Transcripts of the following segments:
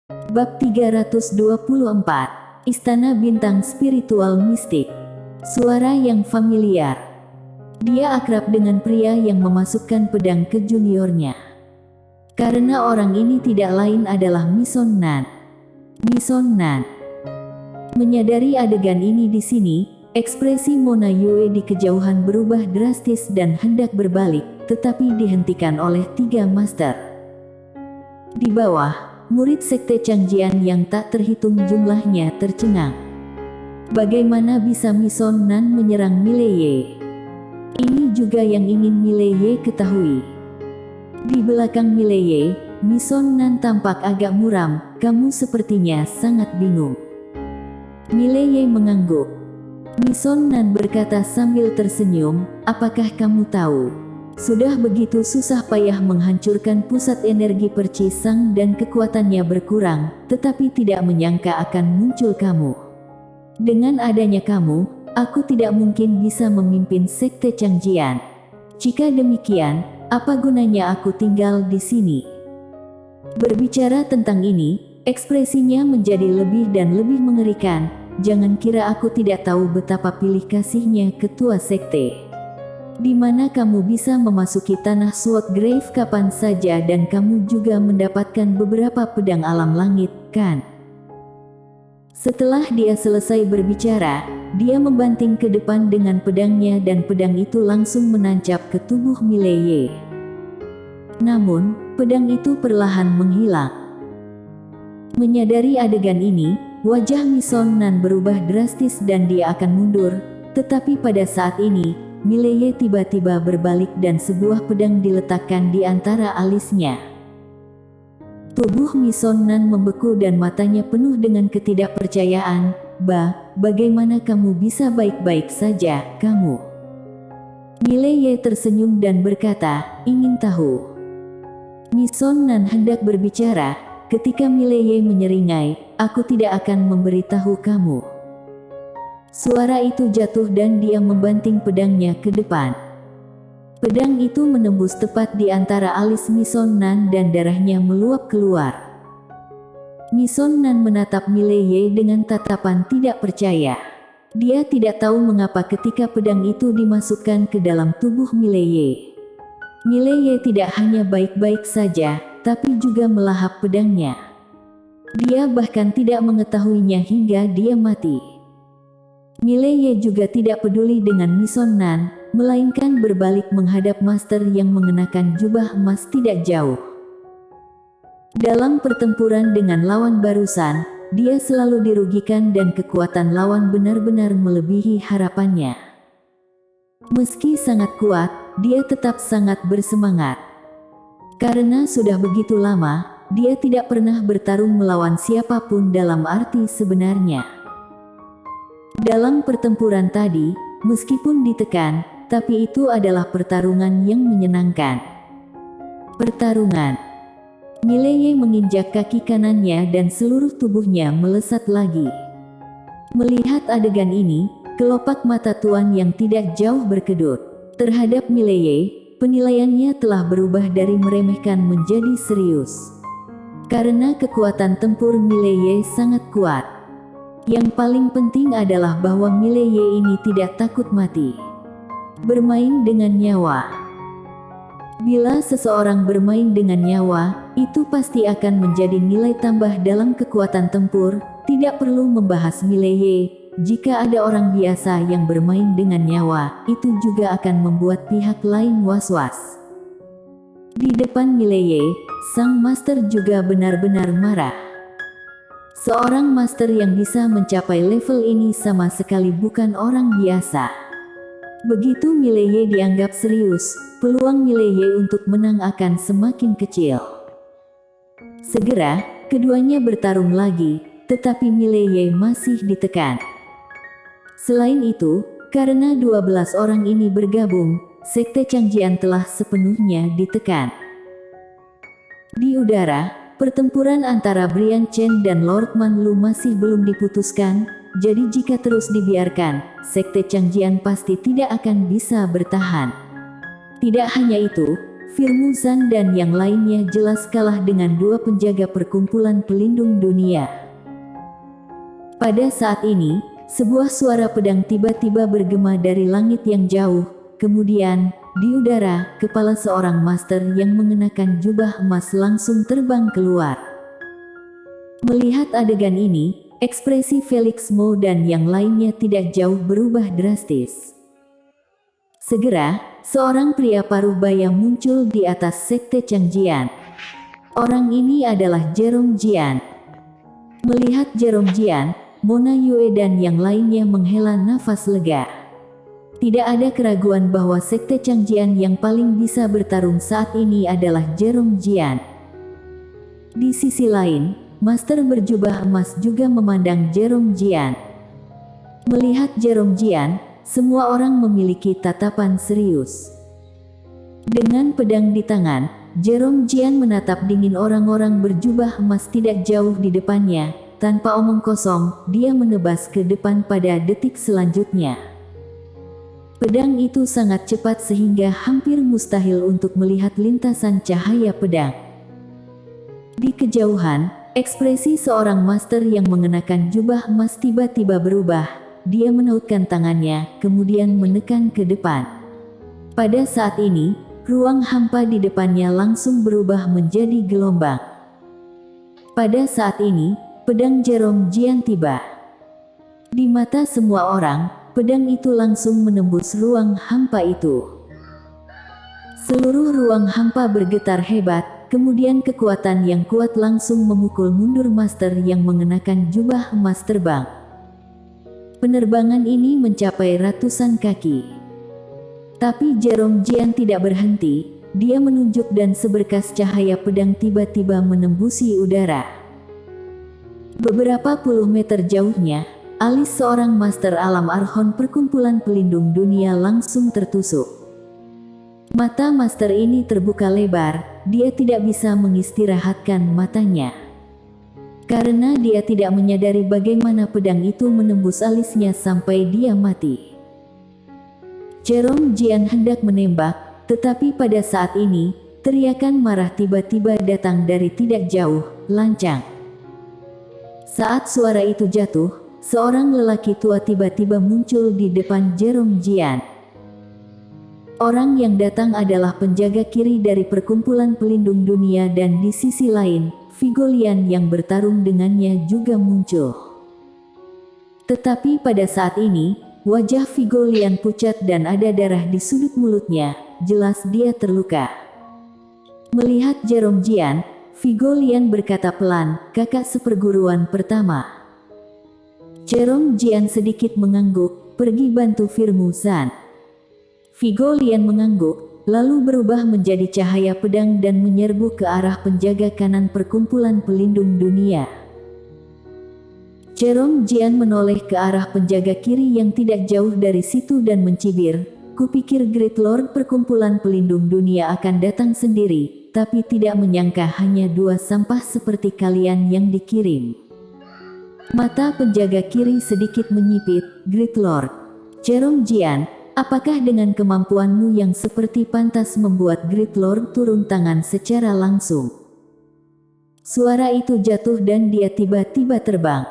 Bab 324, Istana Bintang Spiritual Mistik. Suara yang familiar. Dia akrab dengan pria yang memasukkan pedang ke juniornya. Karena orang ini tidak lain adalah Mison Nan. Mison Nan. Menyadari adegan ini di sini, ekspresi Mona Yue di kejauhan berubah drastis dan hendak berbalik, tetapi dihentikan oleh 3 master. Di bawah, murid sekte Changjian yang tak terhitung jumlahnya tercengang. Bagaimana bisa Mison Nan menyerang Mileye? Ini juga yang ingin Mileye ketahui. Di belakang Mileye, Mison Nan tampak agak muram. Kamu sepertinya sangat bingung. Mileye mengangguk. Mison Nan berkata sambil tersenyum, apakah kamu tahu? Sudah begitu susah payah menghancurkan pusat energi Perci Sang dan kekuatannya berkurang, tetapi tidak menyangka akan muncul kamu. Dengan adanya kamu, aku tidak mungkin bisa memimpin sekte Changjian. Jika demikian, apa gunanya aku tinggal di sini? Berbicara tentang ini, ekspresinya menjadi lebih dan lebih mengerikan. Jangan kira aku tidak tahu betapa pilih kasihnya ketua sekte. Di mana kamu bisa memasuki tanah Sword Grave kapan saja dan kamu juga mendapatkan beberapa pedang alam langit, kan? Setelah dia selesai berbicara, dia membanting ke depan dengan pedangnya dan pedang itu langsung menancap ke tubuh Mileye. Namun, pedang itu perlahan menghilang. Menyadari adegan ini, wajah Mison Nan berubah drastis dan dia akan mundur, tetapi pada saat ini, Mileye tiba-tiba berbalik dan sebuah pedang diletakkan di antara alisnya. Tubuh Mison Nan membeku dan matanya penuh dengan ketidakpercayaan. Bagaimana kamu bisa baik-baik saja, kamu? Mileye tersenyum dan berkata, ingin tahu. Mison Nan hendak berbicara, ketika Mileye menyeringai, aku tidak akan memberitahu kamu. Suara itu jatuh dan dia membanting pedangnya ke depan. Pedang itu menembus tepat di antara alis Mison Nan dan darahnya meluap keluar. Mison Nan menatap Mileye dengan tatapan tidak percaya. Dia tidak tahu mengapa ketika pedang itu dimasukkan ke dalam tubuh Mileye. Mileye tidak hanya baik-baik saja, tapi juga melahap pedangnya. Dia bahkan tidak mengetahuinya hingga dia mati. Mileye juga tidak peduli dengan Mison Nan, melainkan berbalik menghadap master yang mengenakan jubah emas tidak jauh. Dalam pertempuran dengan lawan barusan, dia selalu dirugikan dan kekuatan lawan benar-benar melebihi harapannya. Meski sangat kuat, dia tetap sangat bersemangat. Karena sudah begitu lama, dia tidak pernah bertarung melawan siapapun dalam arti sebenarnya. Dalam pertempuran tadi, meskipun ditekan, tapi itu adalah pertarungan yang menyenangkan. Pertarungan. Mileye menginjak kaki kanannya dan seluruh tubuhnya melesat lagi. Melihat adegan ini, kelopak mata tuan yang tidak jauh berkedut. Terhadap Mileye, penilaiannya telah berubah dari meremehkan menjadi serius. Karena kekuatan tempur Mileye sangat kuat. Yang paling penting adalah bahwa Mileye ini tidak takut mati. Bermain dengan nyawa. Bila seseorang bermain dengan nyawa, itu pasti akan menjadi nilai tambah dalam kekuatan tempur. Tidak perlu membahas Mileye. Jika ada orang biasa yang bermain dengan nyawa, itu juga akan membuat pihak lain was-was. Di depan Mileye, sang master juga benar-benar marah. Seorang master yang bisa mencapai level ini sama sekali bukan orang biasa. Begitu Mileye dianggap serius, peluang Mileye untuk menang akan semakin kecil. Segera, keduanya bertarung lagi, tetapi Mileye masih ditekan. Selain itu, karena 12 orang ini bergabung, sekte Changjian telah sepenuhnya ditekan. Di udara, pertempuran antara Brian Chen dan Lord Man Lu masih belum diputuskan, jadi jika terus dibiarkan, sekte Changjian pasti tidak akan bisa bertahan. Tidak hanya itu, Firmuzan dan yang lainnya jelas kalah dengan dua penjaga perkumpulan pelindung dunia. Pada saat ini, sebuah suara pedang tiba-tiba bergema dari langit yang jauh. Kemudian, di udara, kepala seorang master yang mengenakan jubah emas langsung terbang keluar. Melihat adegan ini, ekspresi Felix Mo dan yang lainnya tidak jauh berubah drastis. Segera, seorang pria paruh baya muncul di atas sekte Changjian. Orang ini adalah Jerome Jian. Melihat Jerome Jian, Mona Yue dan yang lainnya menghela nafas lega. Tidak ada keraguan bahwa sekte Changjian yang paling bisa bertarung saat ini adalah Jerome Jian. Di sisi lain, Master berjubah emas juga memandang Jerome Jian. Melihat Jerome Jian, semua orang memiliki tatapan serius. Dengan pedang di tangan, Jerome Jian menatap dingin orang-orang berjubah emas tidak jauh di depannya. Tanpa omong kosong, dia menebas ke depan pada detik selanjutnya. Pedang itu sangat cepat sehingga hampir mustahil untuk melihat lintasan cahaya pedang. Di kejauhan, ekspresi seorang master yang mengenakan jubah emas tiba-tiba berubah. Dia menautkan tangannya, kemudian menekan ke depan. Pada saat ini, ruang hampa di depannya langsung berubah menjadi gelombang. Pada saat ini, pedang Jerome Jian tiba. Di mata semua orang, pedang itu langsung menembus ruang hampa itu. Seluruh ruang hampa bergetar hebat, kemudian kekuatan yang kuat langsung memukul mundur master yang mengenakan jubah emas terbang. Penerbangan ini mencapai ratusan kaki. Tapi Jerome Jian tidak berhenti, dia menunjuk dan seberkas cahaya pedang tiba-tiba menembusi udara. Beberapa puluh meter jauhnya, alis seorang master alam Archon perkumpulan pelindung dunia langsung tertusuk. Mata master ini terbuka lebar, dia tidak bisa mengistirahatkan matanya. Karena dia tidak menyadari bagaimana pedang itu menembus alisnya sampai dia mati. Jerome Jian hendak menembak, tetapi pada saat ini, teriakan marah tiba-tiba datang dari tidak jauh, lancang. Saat suara itu jatuh, seorang lelaki tua tiba-tiba muncul di depan Jerome Jian. Orang yang datang adalah penjaga kiri dari perkumpulan pelindung dunia dan di sisi lain, Vigolian yang bertarung dengannya juga muncul. Tetapi pada saat ini, wajah Vigolian pucat dan ada darah di sudut mulutnya, jelas dia terluka. Melihat Jerome Jian, Vigolian berkata pelan, "Kakak seperguruan pertama." Jerome Jian sedikit mengangguk, "Pergi bantu Firmuzan." Vigolian mengangguk, lalu berubah menjadi cahaya pedang dan menyerbu ke arah penjaga kanan perkumpulan pelindung dunia. Jerome Jian menoleh ke arah penjaga kiri yang tidak jauh dari situ dan mencibir, "Kupikir Great Lord perkumpulan pelindung dunia akan datang sendiri, tapi tidak menyangka hanya dua sampah seperti kalian yang dikirim." Mata penjaga kiri sedikit menyipit, "Great Lord." Jerome Jian, apakah dengan kemampuanmu yang seperti pantas membuat Great Lord turun tangan secara langsung? Suara itu jatuh dan dia tiba-tiba terbang.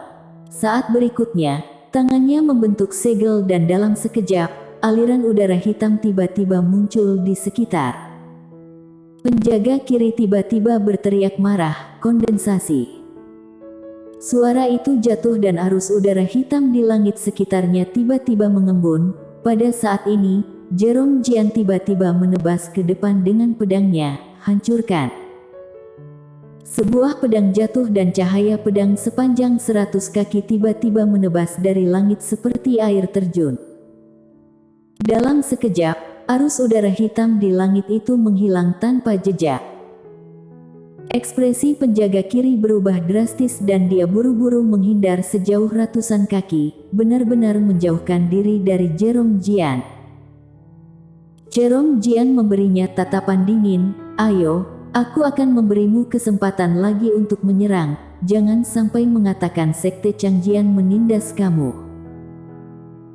Saat berikutnya, tangannya membentuk segel dan dalam sekejap, aliran udara hitam tiba-tiba muncul di sekitar. Penjaga kiri tiba-tiba berteriak marah, "Kondensasi!" Suara itu jatuh dan arus udara hitam di langit sekitarnya tiba-tiba mengembun. Pada saat ini, Jerome Jian tiba-tiba menebas ke depan dengan pedangnya, "Hancurkan!" Sebuah pedang jatuh dan cahaya pedang sepanjang 100 kaki tiba-tiba menebas dari langit seperti air terjun. Dalam sekejap, arus udara hitam di langit itu menghilang tanpa jejak. Ekspresi penjaga kiri berubah drastis dan dia buru-buru menghindar sejauh ratusan kaki, benar-benar menjauhkan diri dari Jerome Jian. Jerome Jian memberinya tatapan dingin, "Ayo, aku akan memberimu kesempatan lagi untuk menyerang, jangan sampai mengatakan sekte Changjian menindas kamu."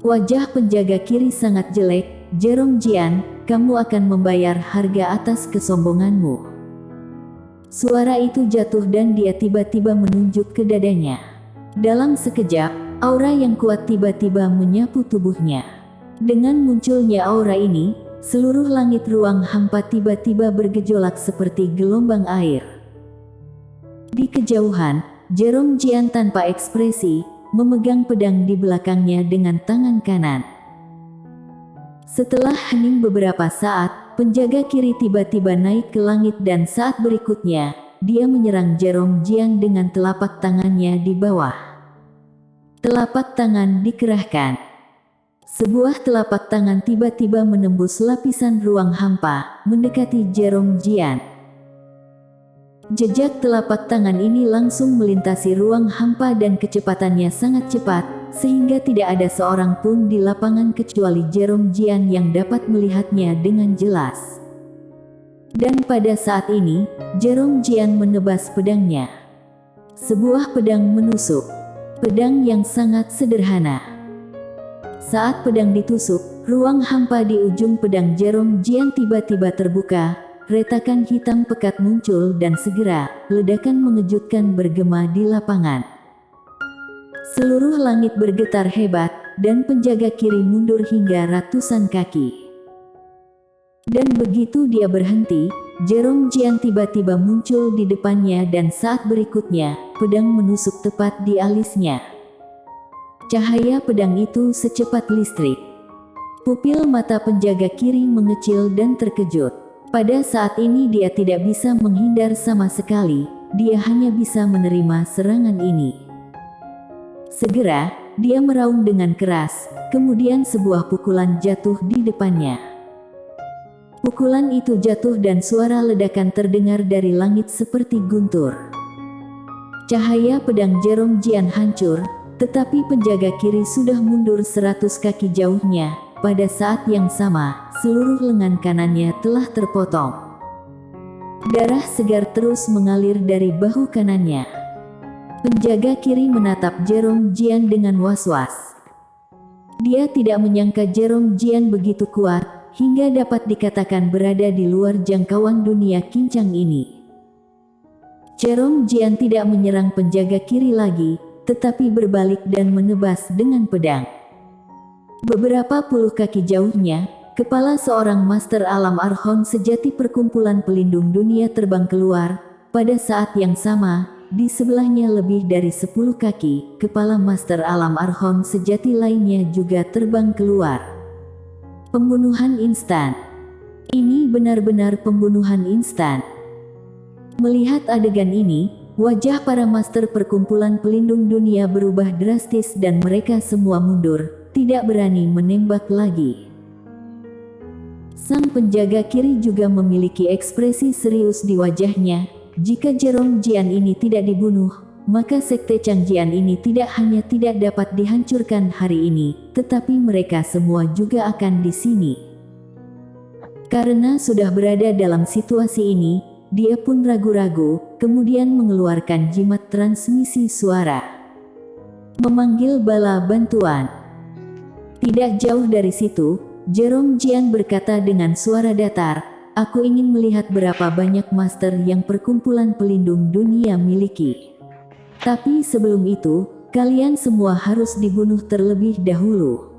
Wajah penjaga kiri sangat jelek, "Jerome Jian, kamu akan membayar harga atas kesombonganmu." Suara itu jatuh dan dia tiba-tiba menunjuk ke dadanya. Dalam sekejap, aura yang kuat tiba-tiba menyapu tubuhnya. Dengan munculnya aura ini, seluruh langit ruang hampa tiba-tiba bergejolak seperti gelombang air. Di kejauhan, Jerome Jian tanpa ekspresi, memegang pedang di belakangnya dengan tangan kanan. Setelah hening beberapa saat, penjaga kiri tiba-tiba naik ke langit dan saat berikutnya, dia menyerang Jerome Jian dengan telapak tangannya di bawah. Telapak tangan dikerahkan. Sebuah telapak tangan tiba-tiba menembus lapisan ruang hampa, mendekati Jerome Jian. Jejak telapak tangan ini langsung melintasi ruang hampa dan kecepatannya sangat cepat, sehingga tidak ada seorang pun di lapangan kecuali Jerome Jian yang dapat melihatnya dengan jelas. Dan pada saat ini, Jerome Jian menebas pedangnya. Sebuah pedang menusuk. Pedang yang sangat sederhana. Saat pedang ditusuk, ruang hampa di ujung pedang Jerome Jian tiba-tiba terbuka, retakan hitam pekat muncul dan segera, ledakan mengejutkan bergema di lapangan. Seluruh langit bergetar hebat, dan penjaga kiri mundur hingga ratusan kaki. Dan begitu dia berhenti, Jerome Jian tiba-tiba muncul di depannya dan saat berikutnya, pedang menusuk tepat di alisnya. Cahaya pedang itu secepat listrik. Pupil mata penjaga kiri mengecil dan terkejut. Pada saat ini dia tidak bisa menghindar sama sekali, dia hanya bisa menerima serangan ini. Segera, dia meraung dengan keras, kemudian sebuah pukulan jatuh di depannya. Pukulan itu jatuh dan suara ledakan terdengar dari langit seperti guntur. Cahaya pedang Jerome Jian hancur, tetapi penjaga kiri sudah mundur 100 kaki jauhnya. Pada saat yang sama, seluruh lengan kanannya telah terpotong. Darah segar terus mengalir dari bahu kanannya. Penjaga kiri menatap Jerome Jian dengan was-was. Dia tidak menyangka Jerome Jian begitu kuat, hingga dapat dikatakan berada di luar jangkauan dunia kincang ini. Jerome Jian tidak menyerang penjaga kiri lagi, tetapi berbalik dan menebas dengan pedang. Beberapa puluh kaki jauhnya, kepala seorang master alam Archon sejati perkumpulan pelindung dunia terbang keluar. Pada saat yang sama, di sebelahnya lebih dari 10 kaki, kepala master alam Archon sejati lainnya juga terbang keluar. Pembunuhan instan. Ini benar-benar pembunuhan instan. Melihat adegan ini, wajah para master perkumpulan pelindung dunia berubah drastis dan mereka semua mundur, tidak berani menembak lagi. Sang penjaga kiri juga memiliki ekspresi serius di wajahnya. Jika Jerome Jian ini tidak dibunuh, maka sekte Changjian ini tidak hanya tidak dapat dihancurkan hari ini, tetapi mereka semua juga akan di sini. Karena sudah berada dalam situasi ini, dia pun ragu-ragu, kemudian mengeluarkan jimat transmisi suara. Memanggil bala bantuan. Tidak jauh dari situ, Jerome Jian berkata dengan suara datar, "Aku ingin melihat berapa banyak master yang perkumpulan pelindung dunia miliki. Tapi sebelum itu, kalian semua harus dibunuh terlebih dahulu."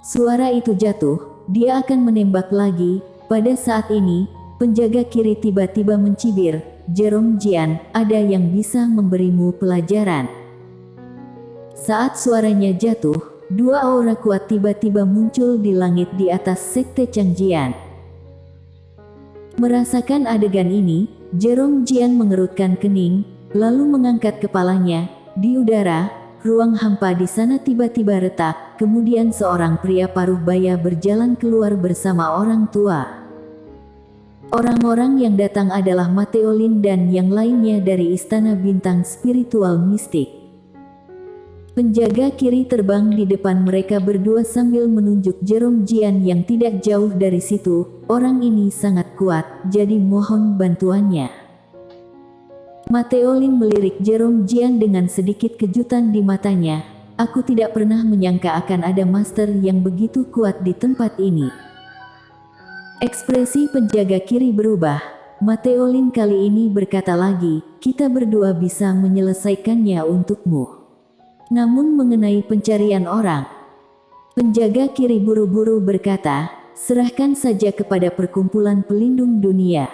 Suara itu jatuh, dia akan menembak lagi. Pada saat ini, penjaga kiri tiba-tiba mencibir, "Jerome Jian, ada yang bisa memberimu pelajaran." Saat suaranya jatuh, dua aura kuat tiba-tiba muncul di langit di atas sekte Changjian. Merasakan adegan ini, Jerome Jian mengerutkan kening, lalu mengangkat kepalanya. Di udara, ruang hampa di sana tiba-tiba retak, kemudian seorang pria paruh baya berjalan keluar bersama orang tua. Orang-orang yang datang adalah Mateolin dan yang lainnya dari Istana Bintang Spiritual Mistik. Penjaga kiri terbang di depan mereka berdua sambil menunjuk Jerome Jian yang tidak jauh dari situ. Orang ini sangat kuat, jadi mohon bantuannya. Mateolin melirik Jerome Jian dengan sedikit kejutan di matanya. "Aku tidak pernah menyangka akan ada master yang begitu kuat di tempat ini." Ekspresi penjaga kiri berubah. Mateolin kali ini berkata lagi, kita berdua bisa menyelesaikannya untukmu. Namun mengenai pencarian orang, penjaga kiri buru-buru berkata, serahkan saja kepada perkumpulan pelindung dunia.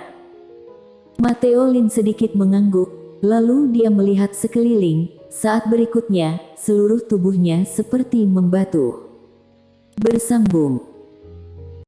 Mateolin sedikit mengangguk, lalu dia melihat sekeliling. Saat berikutnya, seluruh tubuhnya seperti membatu. Bersambung.